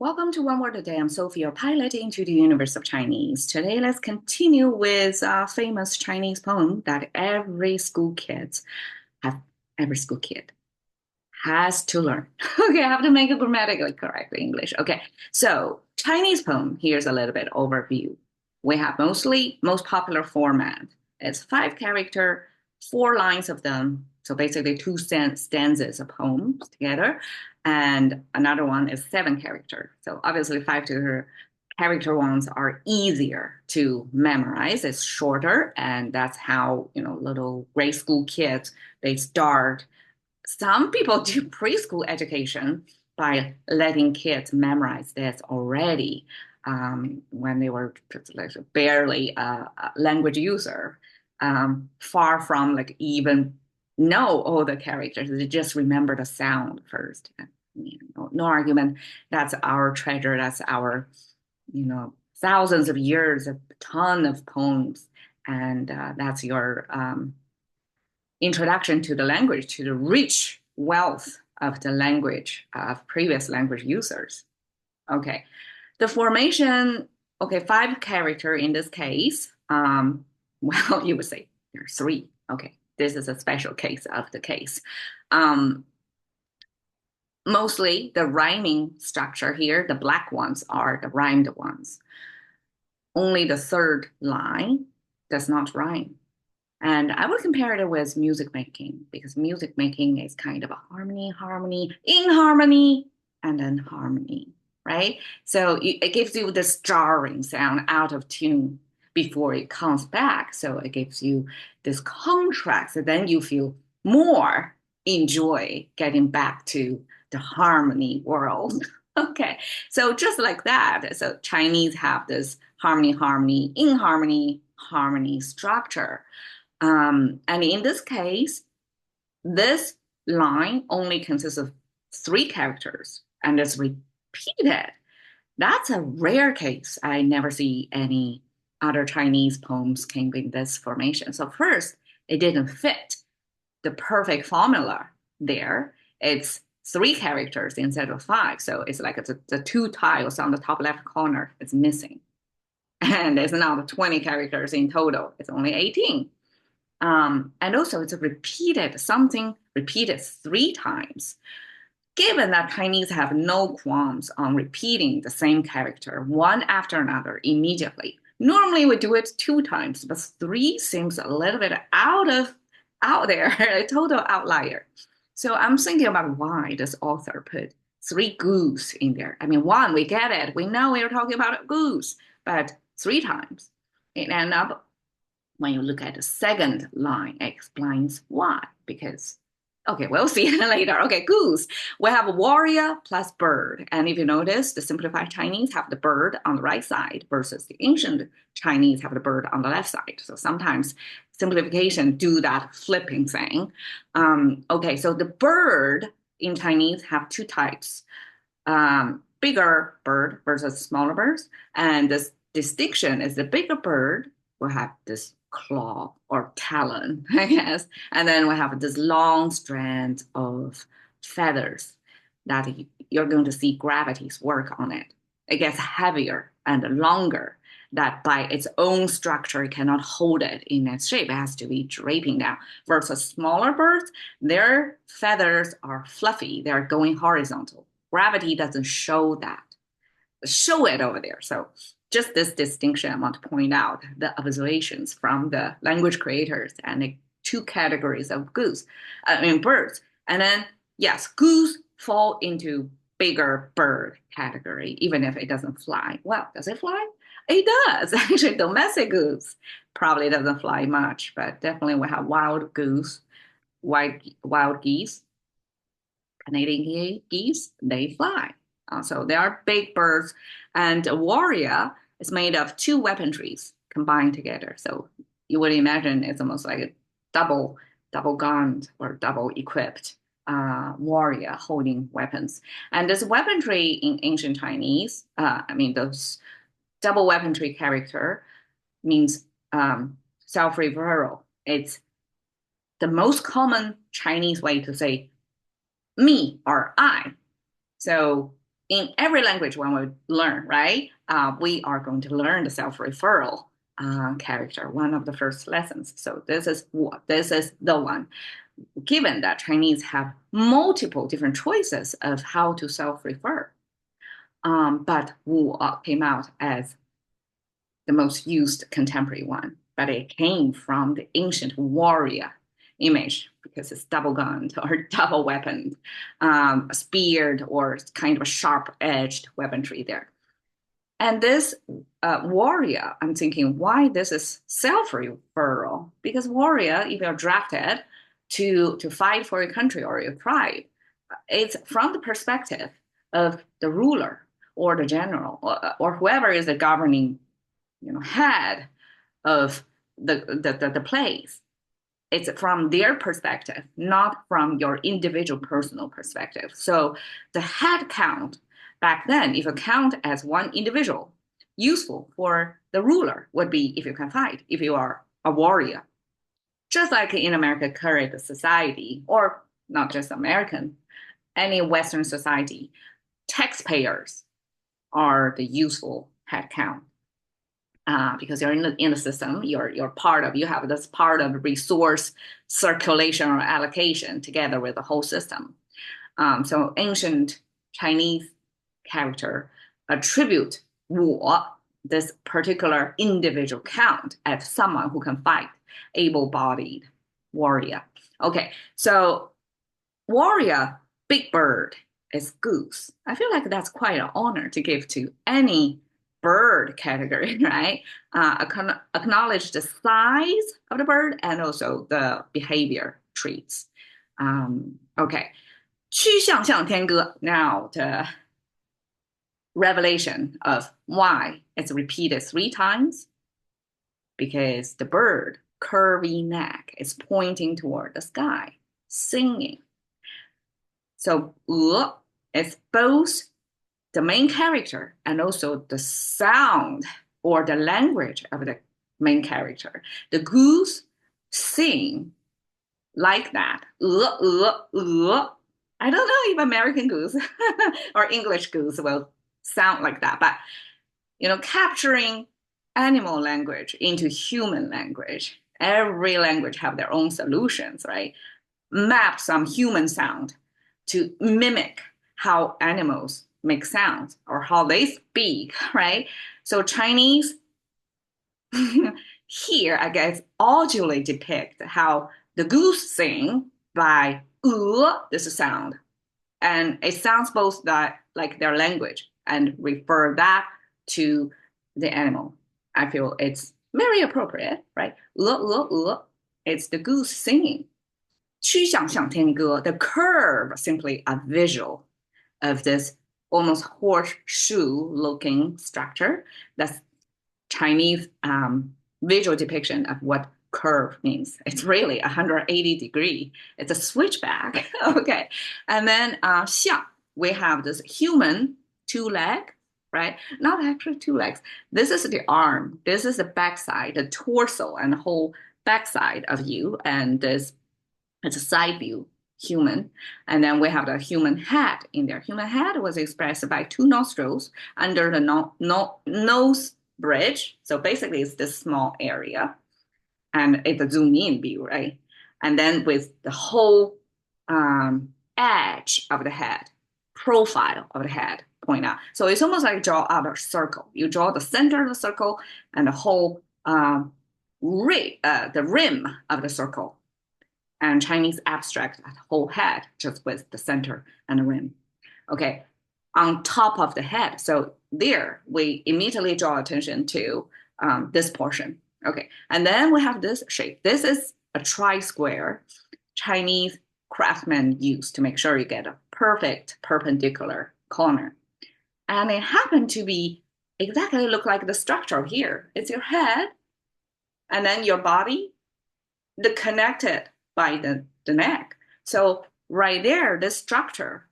Welcome to One Word a Day. I'm Sophie, your pilot into the universe of Chinese. Today, let's continue with a famous Chinese poem that have, every school kid has to learn. Okay, I have to make it grammatically correct English. Okay, so Chinese poem, here's a little bit overview. We have most popular format. It's 5 character, 4 lines of them. So basically two stanzas of poems together. And another one is 7 character. So obviously character ones are easier to memorize. It's shorter, and that's how, little grade school kids, they start. Some people do preschool education by letting kids memorize this already when they were like barely a language user, far from like even know all the characters. They just remember the sound first. No argument. That's our treasure. That's our, thousands of years, a ton of poems, and that's your introduction to the language, to the rich wealth of the language of previous language users. Okay, the formation, okay, 5 character in this case. Well, you would say there are 3. Okay, this is a special case of the case. Mostly the rhyming structure here, the black ones are the rhymed ones. Only the 3rd line does not rhyme. And I would compare it with music making because music making is kind of a harmony, in harmony, and then harmony, right? So it gives you this jarring sound out of tune before it comes back. So it gives you this contrast, and then you feel more enjoy getting back to the harmony world. Okay, so just like that, so Chinese have this harmony, in harmony structure. And in this case, this line only consists of 3 characters and it's repeated. That's a rare case. I never see any other Chinese poems came in this formation. So first, it didn't fit the perfect formula there. It's 3 characters instead of 5. So it's like the 2 tiles on the top left corner is missing. And it's not 20 characters in total. It's only 18. And also it's something repeated 3 times. Given that Chinese have no qualms on repeating the same character one after another immediately, normally we do it 2 times, but 3 seems a little bit out there, a total outlier. So I'm thinking about why this author put 3 goose in there. I mean, 1, we get it. We know we're talking about a goose, but 3 times. It ended up when you look at the 2nd line, it explains why. Because, okay, we'll see later. Okay, goose. We have warrior plus bird. And if you notice, the simplified Chinese have the bird on the right side versus the ancient Chinese have the bird on the left side. So sometimes simplification do that flipping thing. Okay, so the bird in Chinese have 2 types. Bigger bird versus smaller birds. And this distinction is the bigger bird will have this claw or talon, I guess. And then we have this long strand of feathers that you're going to see gravity's work on it. It gets heavier and longer, that by its own structure it cannot hold it in its shape. It has to be draping down. Versus smaller birds, their feathers are fluffy. They're going horizontal. Gravity doesn't show it over there. So just this distinction, I want to point out the observations from the language creators and the 2 categories of birds. And then, yes, goose fall into bigger bird category, even if it doesn't fly. Well, does it fly? It does. Actually, domestic goose probably doesn't fly much, but definitely we have wild goose, wild geese, Canadian geese, they fly. So they are big birds, and a warrior is made of 2 weaponries combined together. So you would imagine it's almost like a double gunned or double equipped warrior holding weapons. And this weaponry in ancient Chinese, those double weaponry character means self-referral. It's the most common Chinese way to say me or I. So in every language when we learn, right? We are going to learn the self-referral character, one of the first lessons. So this is the one. Given that Chinese have multiple different choices of how to self-refer, but Wu came out as the most used contemporary one, but it came from the ancient warrior image because it's double gunned or double weaponed, speared or kind of a sharp edged weaponry there. And this warrior, I'm thinking, why this is self-referral? Because warrior, if you're drafted to fight for your country or your tribe, it's from the perspective of the ruler or the general or whoever is the governing, head of the place. It's from their perspective, not from your individual personal perspective. So the head count back then, if you count as one individual, useful for the ruler would be if you can fight, if you are a warrior. Just like in American current society, or not just American, any Western society, taxpayers are the useful head count. Because you're in the system, you're part of, you have this part of resource circulation or allocation together with the whole system. So ancient Chinese character attribute Wu, this particular individual count, as someone who can fight, able-bodied warrior. Okay, so warrior, big bird is goose. I feel like that's quite an honor to give to any bird category, right? Acknowledge the size of the bird and also the behavior traits. Okay, 曲项向天歌. Now the revelation of why it's repeated 3 times, because the bird, curvy neck, is pointing toward the sky, singing. So is both the main character and also the sound or the language of the main character. The goose sing like that. I don't know if American goose or English goose will sound like that, but capturing animal language into human language. Every language have their own solutions, right? Map some human sound to mimic how animals make sounds or how they speak, right? So Chinese here, I guess, audibly depict how the goose sing by this sound. And it sounds both like their language and refer that to the animal. I feel it's very appropriate, right? It's the goose singing. 曲项向天歌, the curve, simply a visual of this almost horseshoe looking structure. That's Chinese visual depiction of what curve means. It's really 180 degree. It's a switchback. Okay. And then 向, we have this human 2 leg, right? Not actually 2 legs. This is the arm. This is the backside, the torso and the whole backside of you. And this it's a side view human. And then we have the human head in there. Human head was expressed by 2 nostrils under the nose bridge. So basically it's this small area. And it's a zoom in view, right? And then with the whole edge of the head, profile of the head point out. So it's almost like draw out a circle. You draw the center of the circle and the whole the rim of the circle. And Chinese abstract that whole head just with the center and the rim. Okay, on top of the head. So there, we immediately draw attention to this portion. Okay, and then we have this shape. This is a tri-square Chinese craftsmen use to make sure you get a perfect perpendicular corner. And it happened to be exactly look like the structure here. It's your head, and then your body, the connected by the neck. So right there, this structure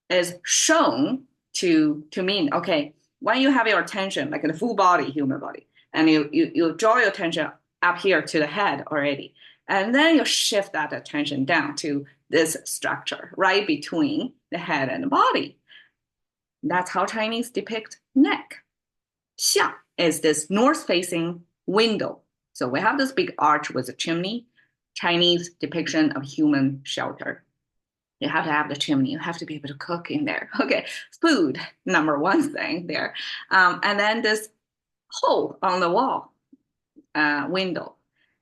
is shown to mean, okay, when you have your attention, like the full body, human body, and you draw your attention up here to the head already, and then you shift that attention down to this structure right between the head and the body. That's how Chinese depict neck. 向 is this north-facing window. So we have this big arch with a chimney, Chinese depiction of human shelter. You have to have the chimney. You have to be able to cook in there. Okay, food, number one thing there. And then this hole on the wall, window.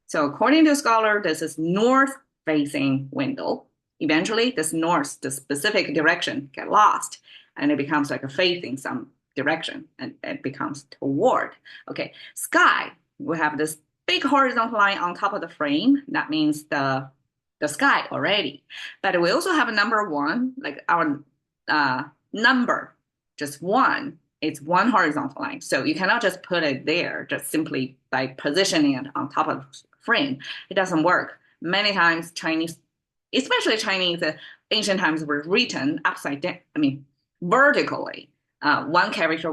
So according to scholar, this is north-facing window. Eventually, this north, the specific direction, get lost, and it becomes like a facing some direction, and it becomes toward. Okay, sky. We have this big horizontal line on top of the frame. That means the sky already. But we also have a number one, like our number, just one. It's one horizontal line. So you cannot just put it there just simply by positioning it on top of the frame. It doesn't work. Many times Chinese, especially Chinese, ancient times were written upside down, vertically. One character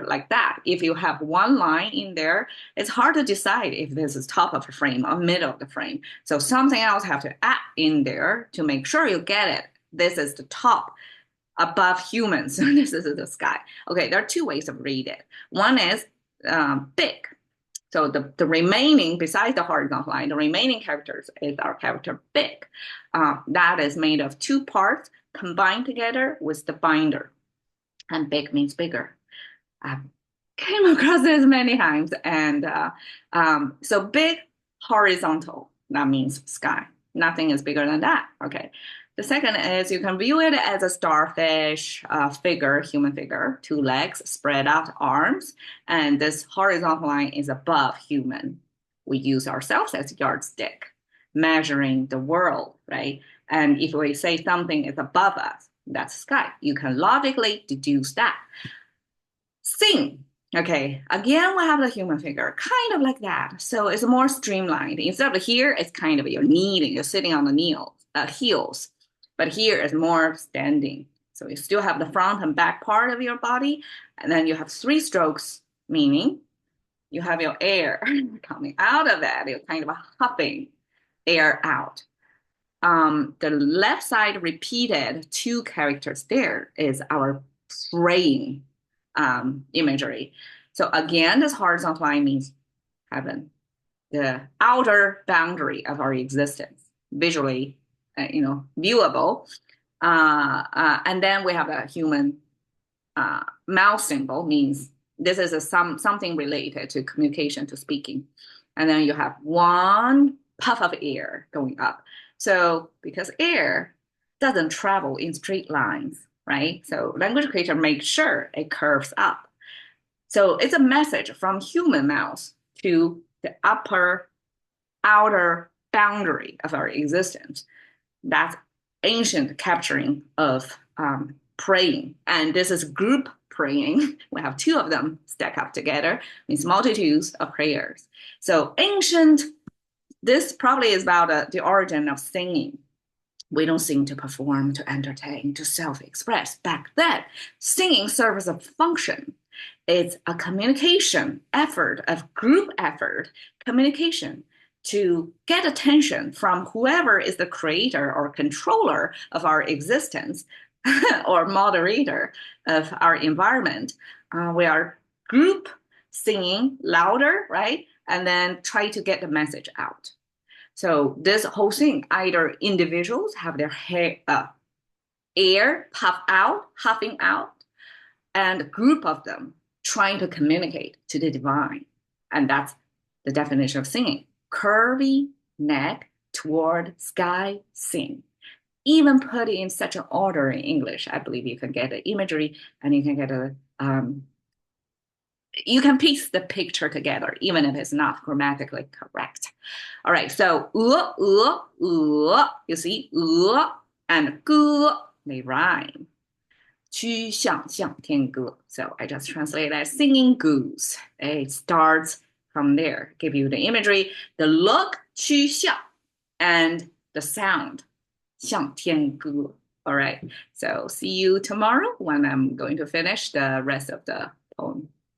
like that. If you have one line in there, it's hard to decide if this is top of the frame or middle of the frame. So something else have to add in there to make sure you get it. This is the top above humans. This is the sky. Okay, there are two ways of read it. One is big. So the remaining, besides the horizontal line, the remaining characters is our character big. That is made of two parts combined together with the binder. And big means bigger. I came across this many times. And so big, horizontal, that means sky. Nothing is bigger than that. Okay. The second is you can view it as a starfish figure, human figure, two legs, spread out arms. And this horizontal line is above human. We use ourselves as a yardstick, measuring the world, right? And if we say something is above us, that's sky. You can logically deduce that. Sing. Okay, again, we have the human figure, kind of like that. So it's more streamlined. Instead of here, it's kind of you're kneeling, you're sitting on the heels. But here is more standing. So you still have the front and back part of your body. And then you have three strokes, meaning you have your air coming out of it. You're kind of huffing air out. The left side repeated two characters there is our praying imagery. So again, this horizontal line means heaven, the outer boundary of our existence, visually, viewable. And then we have a human mouth symbol, means this is something related to communication, to speaking. And then you have one puff of air going up. So because air doesn't travel in straight lines, right? So language creator makes sure it curves up. So it's a message from human mouth to the outer boundary of our existence. That's ancient capturing of praying. And this is group praying. We have two of them stack up together, means multitudes of prayers. So ancient, this probably is about the origin of singing. We don't sing to perform, to entertain, to self-express. Back then, singing serves a function. It's a communication effort, of group effort, communication to get attention from whoever is the creator or controller of our existence or moderator of our environment. We are group singing louder, right? And then try to get the message out. So this whole thing, either individuals have their air puff out, huffing out, and a group of them trying to communicate to the divine. And that's the definition of singing. Curvy neck toward sky, sing. Even put it in such an order in English, I believe you can get the imagery and you can get you can piece the picture together, even if it's not grammatically correct. All right, so you see, and 歌, they rhyme. 曲项向天歌. So I just translate as singing goose. It starts from there, give you the imagery, the look, 曲项, and the sound, 向天歌. All right, so see you tomorrow when I'm going to finish the rest of the poem.